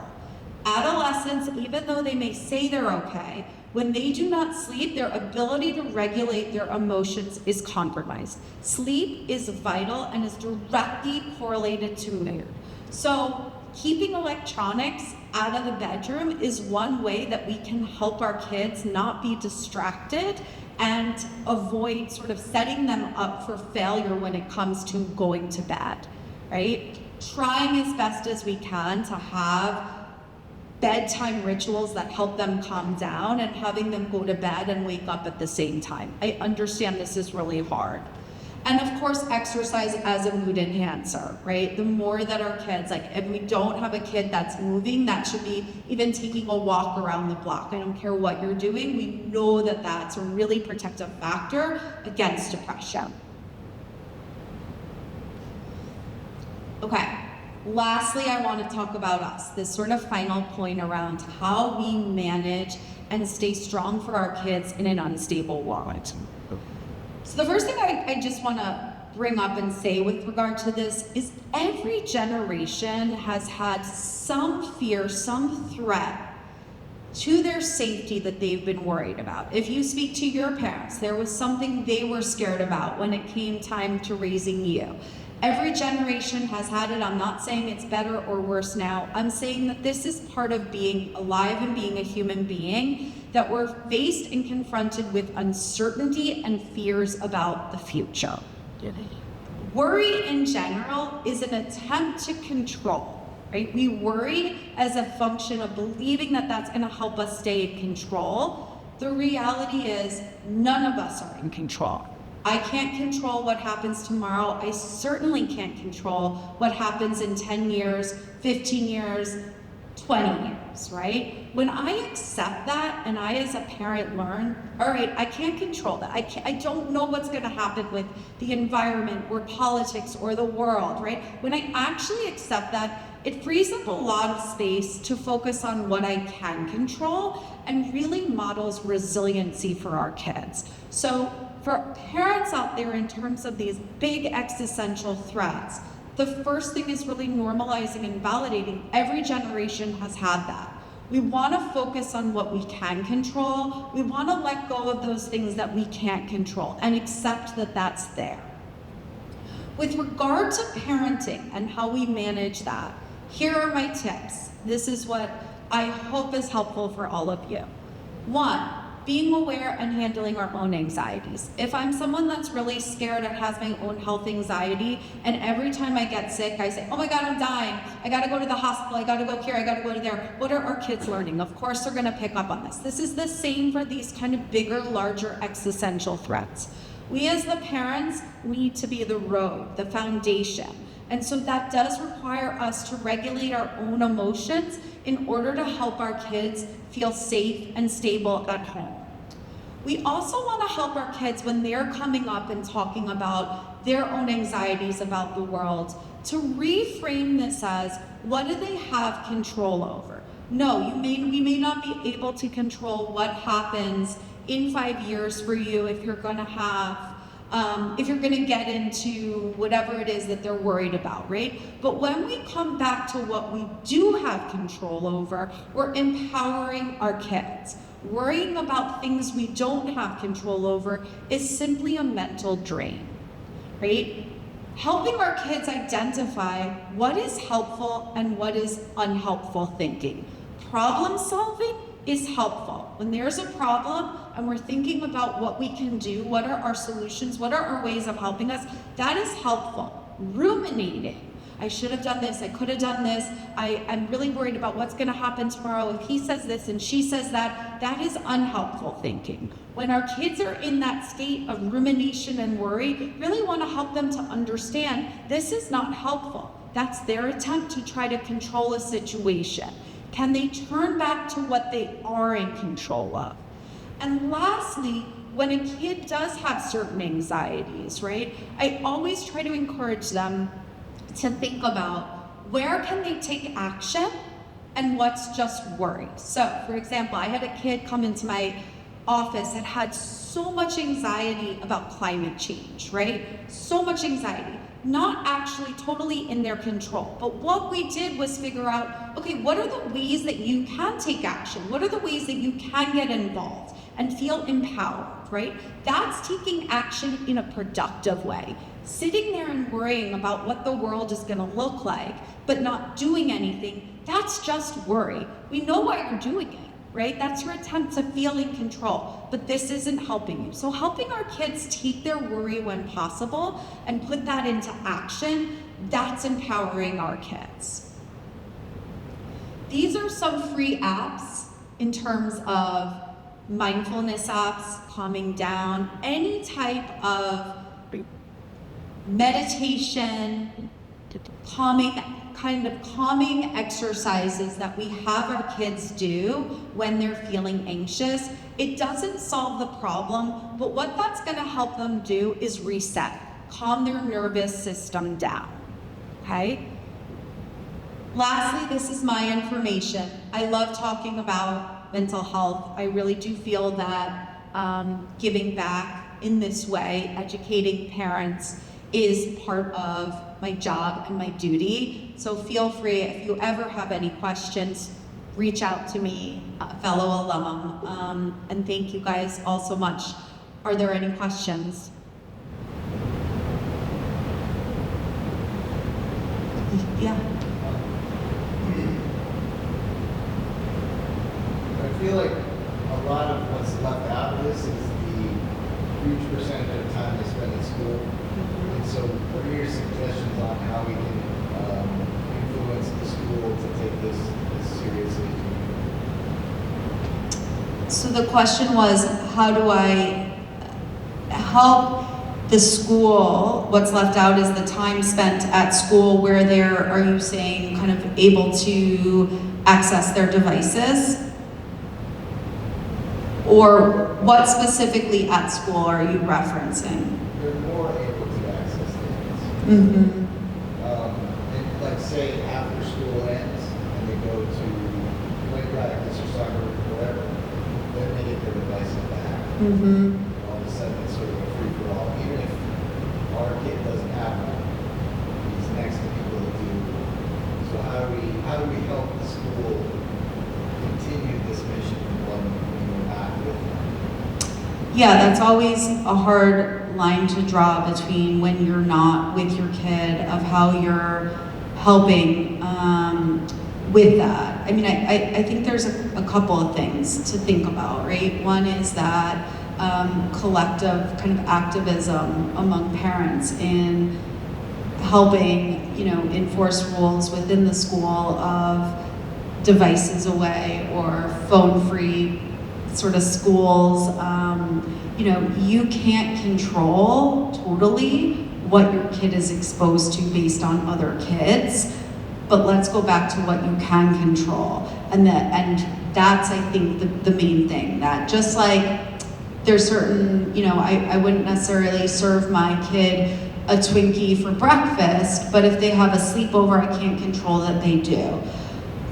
Adolescents, even though they may say they're okay, when they do not sleep, their ability to regulate their emotions is compromised. Sleep is vital and is directly correlated to mood. So keeping electronics out of the bedroom is one way that we can help our kids not be distracted and avoid sort of setting them up for failure when it comes to going to bed, right? Trying as best as we can to have bedtime rituals that help them calm down and having them go to bed and wake up at the same time. I understand this is really hard. And of course, exercise as a mood enhancer, right? The more that our kids, like if we don't have a kid that's moving, that should be even taking a walk around the block. I don't care what you're doing, we know that that's a really protective factor against depression. Okay, lastly, I want to talk about us, this sort of final point around how we manage and stay strong for our kids in an unstable world. So the first thing I just want to bring up and say with regard to this is every generation has had some fear, some threat to their safety that they've been worried about. If you speak to your parents, there was something they were scared about when it came time to raising you. Every generation has had it. I'm not saying it's better or worse now. I'm saying that this is part of being alive and being a human being, that we're faced and confronted with uncertainty and fears about the future. Worry in general is an attempt to control, right? We worry as a function of believing that that's going to help us stay in control. The reality is none of us are in control. I can't control what happens tomorrow. I certainly can't control what happens in 10 years, 15 years, 20 years, right? When I accept that and I as a parent learn, all right, I can't control that. I don't know what's gonna happen with the environment or politics or the world, right? When I actually accept that, it frees up a lot of space to focus on what I can control and really models resiliency for our kids. So for parents out there in terms of these big existential threats, the first thing is really normalizing and validating. Every generation has had that. We want to focus on what we can control. We want to let go of those things that we can't control and accept that that's there. With regard to parenting and how we manage that, here are my tips. This is what I hope is helpful for all of you. One, being aware and handling our own anxieties. If I'm someone that's really scared and has my own health anxiety, and every time I get sick, I say, oh my God, I'm dying. I gotta go to the hospital, I gotta go here, I gotta go to there. What are our kids learning? Of course they're gonna pick up on this. This is the same for these kind of bigger, larger existential threats. We as the parents need to be the road, the foundation. And so that does require us to regulate our own emotions in order to help our kids feel safe and stable at home. We also want to help our kids when they're coming up and talking about their own anxieties about the world, to reframe this as, what do they have control over? No, we may not be able to control what happens in 5 years for you if you're going to have if you're going to get into whatever it is that they're worried about, right? But when we come back to what we do have control over, we're empowering our kids. Worrying about things we don't have control over is simply a mental drain, right? Helping our kids identify what is helpful and what is unhelpful thinking. Problem solving is helpful. When there's a problem and we're thinking about what we can do, what are our solutions, what are our ways of helping us, that is helpful. Ruminating, I should have done this, I could have done this, I'm really worried about what's gonna happen tomorrow if he says this and she says that, that is unhelpful thinking. When our kids are in that state of rumination and worry, really wanna help them to understand this is not helpful. That's their attempt to try to control a situation. Can they turn back to what they are in control of? And lastly, when a kid does have certain anxieties, right, I always try to encourage them to think about where can they take action and what's just worry. So, for example, I had a kid come into my office that had so much anxiety about climate change, right? So much anxiety. Not actually totally in their control. But what we did was figure out, okay, what are the ways that you can take action? What are the ways that you can get involved and feel empowered, right? That's taking action in a productive way. Sitting there and worrying about what the world is gonna look like, but not doing anything, that's just worry. We know why you're doing it, right? That's your attempt to feel in control, but this isn't helping you. So helping our kids take their worry when possible and put that into action, that's empowering our kids. These are some free apps in terms of mindfulness apps, calming down, any type of meditation, calming exercises that we have our kids do when they're feeling anxious. It doesn't solve the problem, but what that's going to help them do is reset, calm their nervous system down. Okay? Lastly, this is my information. I love talking about mental health. I really do feel that giving back in this way, educating parents, is part of my job and my duty. So feel free, if you ever have any questions, reach out to me, fellow alum. And thank you guys all so much. Are there any questions? Yeah. I feel like a lot of what's left out of this is the huge percentage of time they spend in school. And so what are your suggestions on how we can influence the school to take this seriously? So the question was, how do I help the school? What's left out is the time spent at school where they're, are you saying, kind of able to access their devices? Or what specifically at school are you referencing? They're more able to access things. Mm-hmm. And like say after school ends and they go to play practice or soccer or whatever, then they get their devices back. Mm-hmm. All of a sudden it's sort of a free for all. Even if our kid doesn't have one, he's next to people that do. So how do we help the school continue this mission when we're not with them? Yeah, that's always a hard line to draw between when you're not with your kid of how you're helping with that. I mean, I think there's a couple of things to think about, right? One is that collective kind of activism among parents in helping, you know, enforce rules within the school of devices away or phone-free sort of schools. You know, you can't control totally what your kid is exposed to based on other kids, but let's go back to what you can control. And that's, I think, the main thing, that just like there's certain, you know, I wouldn't necessarily serve my kid a Twinkie for breakfast, but if they have a sleepover, I can't control that they do.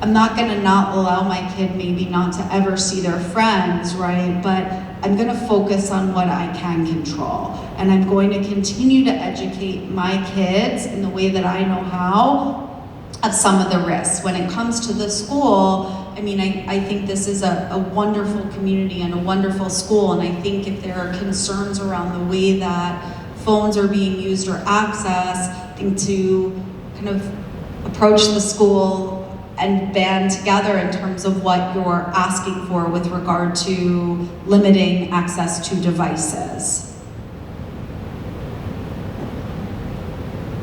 I'm not gonna not allow my kid maybe not to ever see their friends, right? But I'm gonna focus on what I can control. And I'm going to continue to educate my kids in the way that I know how of some of the risks. When it comes to the school, I mean, I think this is a wonderful community and a wonderful school. And I think if there are concerns around the way that phones are being used or accessed, I think to kind of approach the school and band together in terms of what you're asking for with regard to limiting access to devices.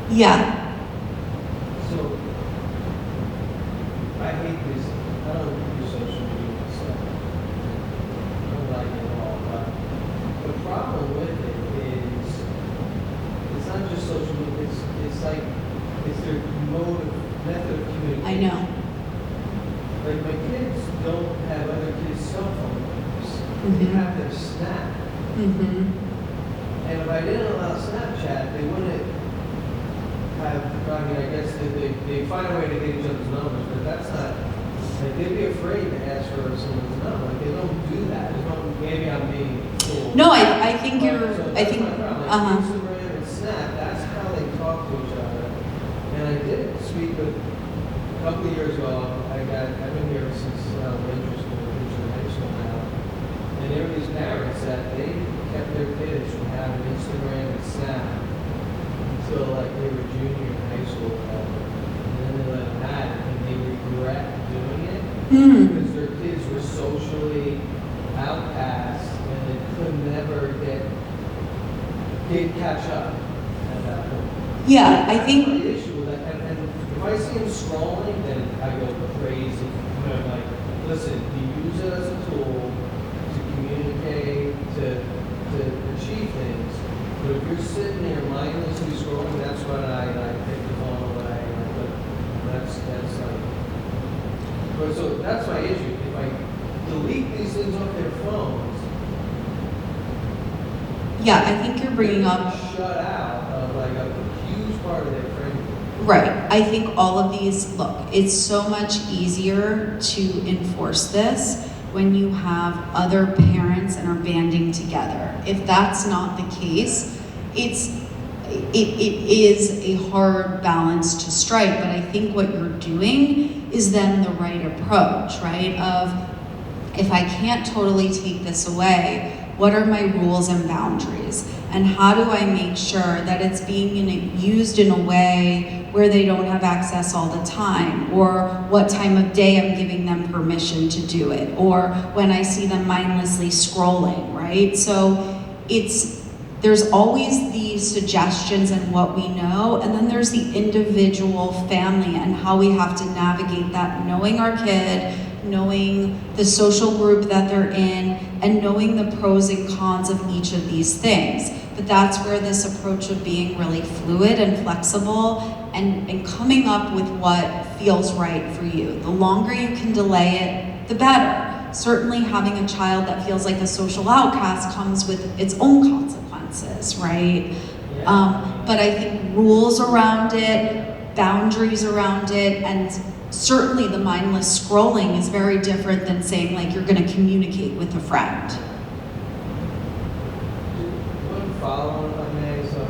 Yeah. So, I hate this, I don't do social media stuff. I don't like it at all, but the problem with it is, it's not just social media, it's like, it's their method of communication. I know. Like, my kids don't have other kids' cell phone numbers. They Mhm. have their Snap. Mm-hmm. And if I didn't allow Snapchat, they wouldn't have, I mean, I guess they find a way to get each other's numbers, but that's not, like, they'd be afraid to ask for someone's number. Like, they don't do that. They don't, maybe I'm being fooled. No, I think you're, So I that's think, my problem. Like, uh-huh. Instagram and Snap, that's how they talk to each other. And I did speak with, a couple of years ago, I've been here since elementary school, in high school now. And there were these parents that they kept their kids from having Instagram and Snap until like they were junior in high school or whatever. And then they let them have it, and they regret doing it because their kids were socially outcast and they could never catch up at that point. Yeah, I That's think, my issue with that. And if I see him scrolling, then I go crazy. You know, like, listen, you use it as a tool to communicate, to achieve things, But if you're sitting there mindlessly scrolling, that's when I take the phone away. But so that's my issue. If I delete these things off their phones, Yeah, I think you're bringing up shut out of like a huge part of their framework. right. I think all of these, look, it's so much easier to enforce this when you have other parents and are banding together. If that's not the case, it is a hard balance to strike, but I think what you're doing is then the right approach, right? Of, if I can't totally take this away, what are my rules and boundaries? And how do I make sure that it's being used in a way where they don't have access all the time? Or what time of day I'm giving them permission to do it? Or when I see them mindlessly scrolling, right? So there's always these suggestions and what we know, and then there's the individual family and how we have to navigate that, knowing our kid, knowing the social group that they're in, and knowing the pros and cons of each of these things. But that's where this approach of being really fluid and flexible and coming up with what feels right for you. The longer you can delay it, the better. Certainly having a child that feels like a social outcast comes with its own consequences, right? But I think rules around it, boundaries around it, and certainly the mindless scrolling is very different than saying like you're gonna communicate with a friend. One follow-up if I may. So,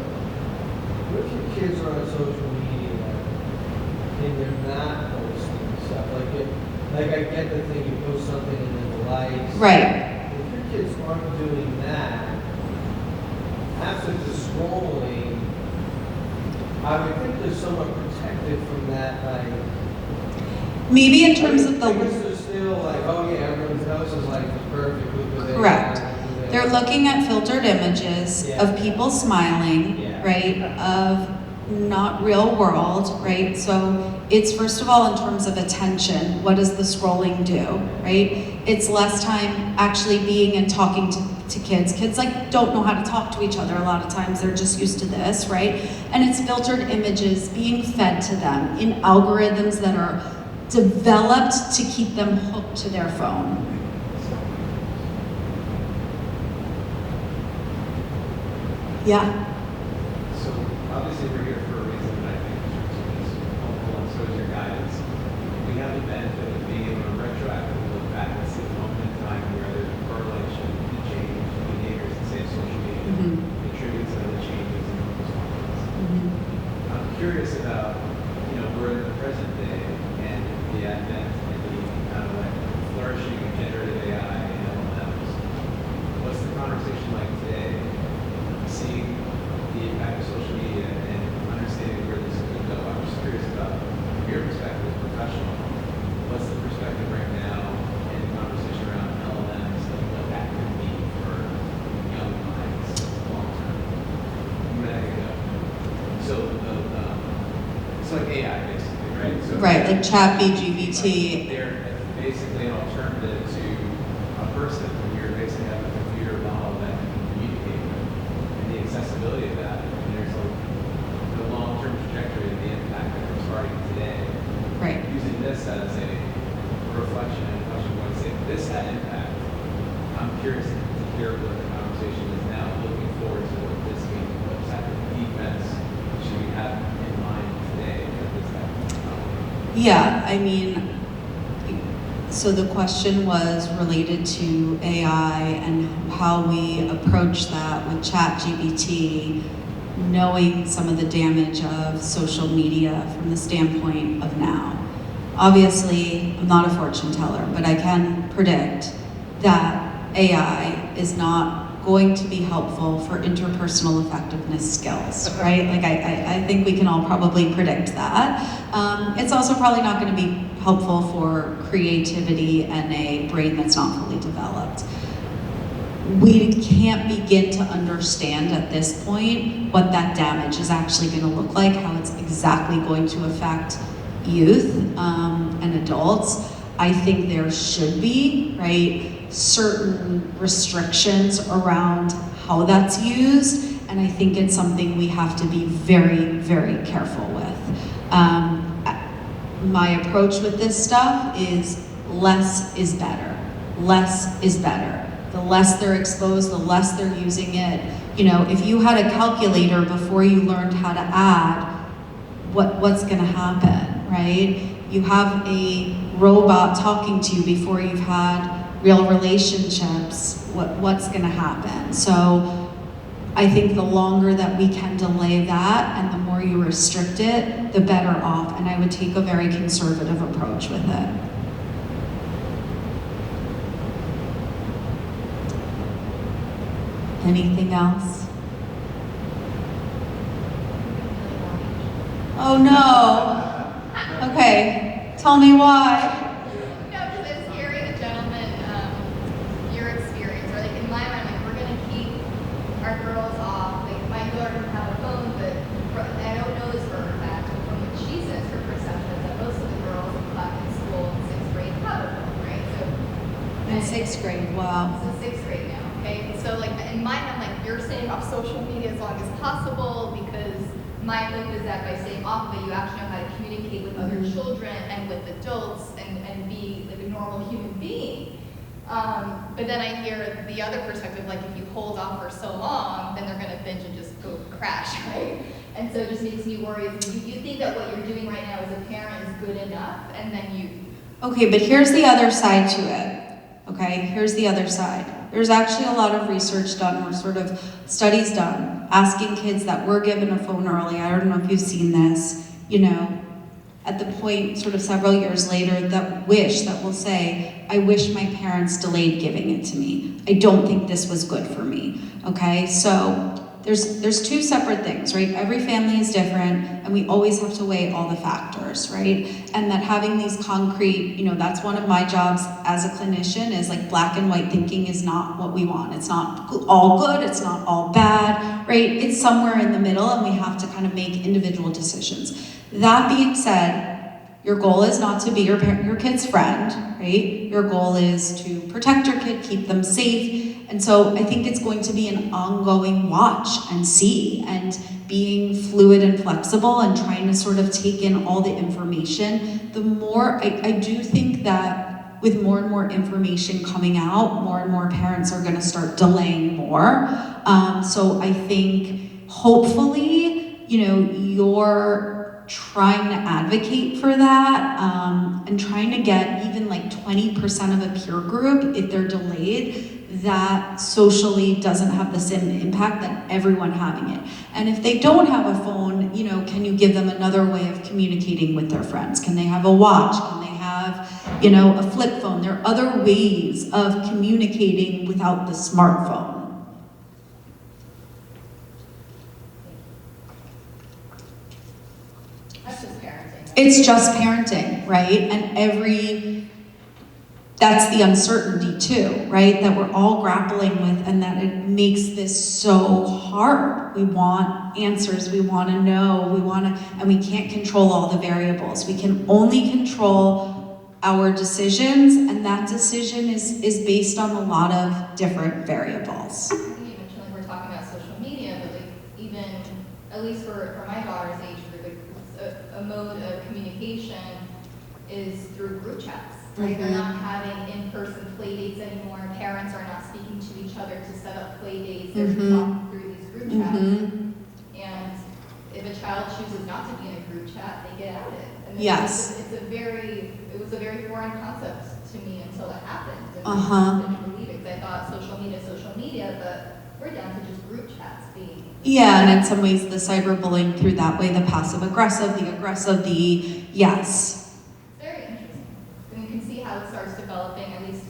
what if your kids are on social media and they're not posting stuff? Like I get the thing, you post something and then the likes. Right. If your kids aren't doing that, after the scrolling, I would think they're somewhat protected from that, like. Maybe in terms of I guess they're still like, oh yeah, everyone's house is like perfect. Look what they Correct. have, look what they They're have. looking at filtered images Yeah. of people smiling, Yeah. right? Of not real world, right? So it's first of all in terms of attention, what does the scrolling do, right? It's less time actually being and talking to kids. Kids like don't know how to talk to each other a lot of times, they're just used to this, right? And it's filtered images being fed to them in algorithms that are developed to keep them hooked to their phone. Yeah. So obviously we're here for a reason, and I think it's helpful, and so is your guidance. We have the benefit of being able to retroactively look back and see the moment in time where there's a correlation in change in behaviors and say social media contributes to the changes in people's responses. I'm curious about, we're in the present day and the advent and the kind of like flourishing of generative AI and LLMs. What's the conversation like today? Seeing the impact of social media and understanding where this could go. I'm just curious about from your perspective as a professional, what's the perspective right now in the conversation around LLMs and what that could mean for young minds long term? It's like AI basically, right? So Right, like ChatGPT. they're basically an alternative to a person when you're basically having a computer model that you can communicate with. And the accessibility of that, and there's the long-term trajectory of the impact that we're starting today. Right. Using this as a reflection and question going to say, if this had impact, I'm curious to hear what the conversation is now, looking forward to what this means, what type of defense should we have in mind today that this happens. Yeah, I mean, so the question was related to AI and how we approach that with ChatGPT, knowing some of the damage of social media from the standpoint of now. Obviously, I'm not a fortune teller, but I can predict that AI is not going to be helpful for interpersonal effectiveness skills, right? Like I think we can all probably predict that. It's also probably not going to be helpful for creativity and a brain that's not fully developed. We can't begin to understand at this point what that damage is actually going to look like, how it's exactly going to affect youth and adults. I think there should be, right, certain restrictions around how that's used And I think it's something we have to be very, very careful with. My approach with this stuff is less is better. Less is better. The less they're exposed, the less they're using it. You know, if you had a calculator before you learned how to add, what's gonna happen, right? You have a robot talking to you before you've had real relationships. What's gonna happen? So I think the longer that we can delay that and the more you restrict it, the better off. And I would take a very conservative approach with it. Anything else? Oh no. Okay, tell me why. No, because I was hearing the gentleman, your experience, or like in my mind, like we're gonna keep our girls off. Like my daughter doesn't have a phone, but I don't know this for a fact, but from what she says, her perception is that most of the girls in school in 6th grade have a phone, right? So In 6th grade, wow. it's in 6th grade now, okay? So like in my mind, like you're staying off social media as long as possible because my hope is that by staying off of it, you actually know how to communicate with other children and with adults and be like a normal human being. But then I hear the other perspective, like if you hold off for so long, then they're gonna binge and just go crash, right? And so it just makes me worried. You think that what you're doing right now as a parent is good enough, and then you. Okay, but here's the other side to it. Okay, here's the other side. There's actually a lot of research done, or sort of studies done, asking kids that were given a phone early. I don't know if you've seen this, you know, at the point sort of several years later that will say, I wish my parents delayed giving it to me. I don't think this was good for me, okay? So there's two separate things, right? Every family is different, and we always have to weigh all the factors, right? And that having these concrete, you know, that's one of my jobs as a clinician, is like black and white thinking is not what we want. It's not all good, it's not all bad, right? It's somewhere in the middle, and we have to kind of make individual decisions. That being said, your goal is not to be your kid's friend, right? Your goal is to protect your kid, keep them safe. And so I think it's going to be an ongoing watch and see, and being fluid and flexible and trying to sort of take in all the information. The more, I do think that with more and more information coming out, more and more parents are gonna start delaying more. So I think hopefully, you know, you're trying to advocate for that, and trying to get even like 20% of a peer group, if they're delayed, that socially doesn't have the same impact that everyone having it. And if they don't have a phone, you know, can you give them another way of communicating with their friends? Can they have a watch? Can they have, you know, a flip phone? There are other ways of communicating without the smartphone. That's just parenting. It's just parenting, right? And that's the uncertainty too, right? That we're all grappling with, and that it makes this so hard. We want answers, we want to know, and we can't control all the variables. We can only control our decisions, and that decision is based on a lot of different variables. I think you mentioned like we're talking about social media, but like even, at least for my daughter's age group, like, a mode of communication is through group chats. Right? They're not having in-person play dates anymore. Parents are not speaking to each other to set up play dates. They're talking through these group chats. And if a child chooses not to be in a group chat, they get added. And Yes. it was a very foreign concept to me until it happened. And I didn't believe it, because I thought social media, but we're down to just group chats being. Yeah, and in some ways the cyberbullying through that way, the passive aggressive, yes. Very interesting. And you can see how it starts developing, at least,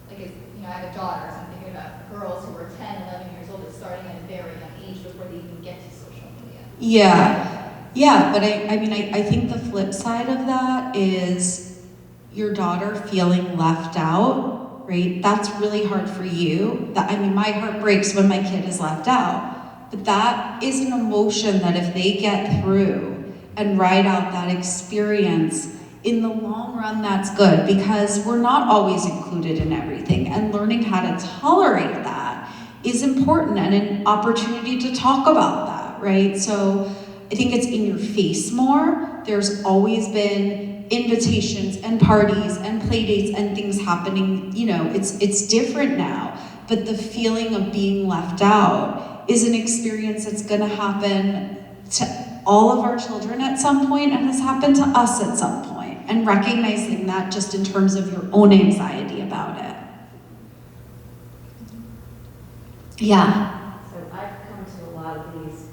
like, you know, I have a daughter, so I'm thinking about girls who are 10, 11 years old, starting at a very young age before they even get to social media. Yeah, but I think the flip side of that is your daughter feeling left out, right? That's really hard for you. My heart breaks when my kid is left out. But that is an emotion that if they get through and ride out that experience, in the long run, that's good, because we're not always included in everything, and learning how to tolerate that is important and an opportunity to talk about that, right? So I think it's in your face more. There's always been invitations and parties and play dates and things happening, you know, it's different now. But the feeling of being left out is an experience that's gonna happen to all of our children at some point and has happened to us at some point. And recognizing that just in terms of your own anxiety about it. Yeah. So I've come to a lot of these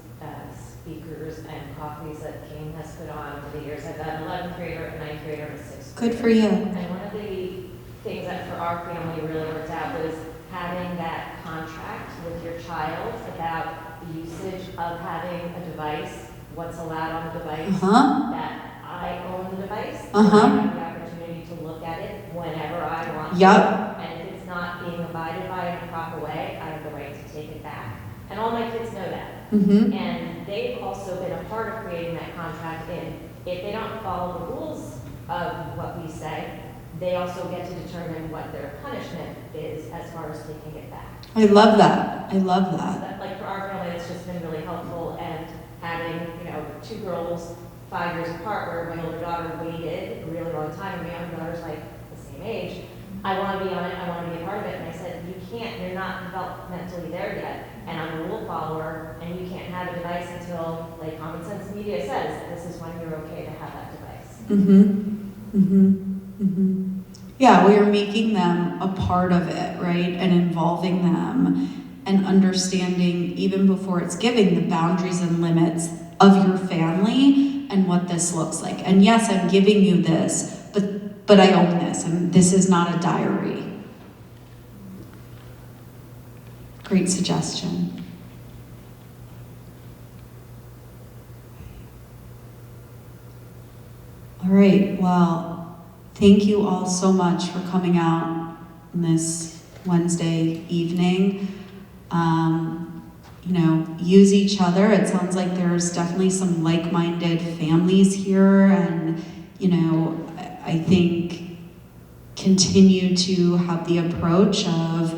speakers and coffees that King has put on over the years. I've got an 11th grader, a 9th grader, and a 6th grader. Good for you. And one of the things that for our family really worked out was having that contract with your child about the usage of having a device, what's allowed on the device, that I own the device, I have the opportunity to look at it whenever I want to. Yep. And if it's not being abided by in a proper way, I have the right to take it back. And all my kids know that. And they've also been a part of creating that contract in, if they don't follow the rules of what we say, they also get to determine what their punishment is as far as taking it back. I love that. I love So that. that, like for our family, it's just been really helpful, and having, you know, 2 girls 5 years apart, where my older daughter waited a really long time, and my younger daughter's like the same age. I want to be on it, I want to be a part of it, and I said, you can't, you're not developmentally there yet, and I'm a rule follower, and you can't have a device until, like Common Sense Media says, this is when you're okay to have that device. Yeah, we are making them a part of it, right? And involving them and understanding, even before it's giving, the boundaries and limits of your family and what this looks like. And yes, I'm giving you this, but I own this, and this is not a diary. Great suggestion. All right, well, thank you all so much for coming out on this Wednesday evening. You know, use each other. It sounds like there's definitely some like-minded families here, and, you know, I think continue to have the approach of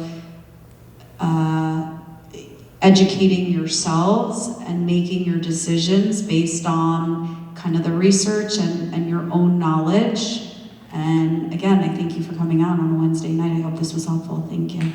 educating yourselves and making your decisions based on kind of the research and your own knowledge. And again, I thank you for coming out on a Wednesday night. I hope this was helpful. Thank you.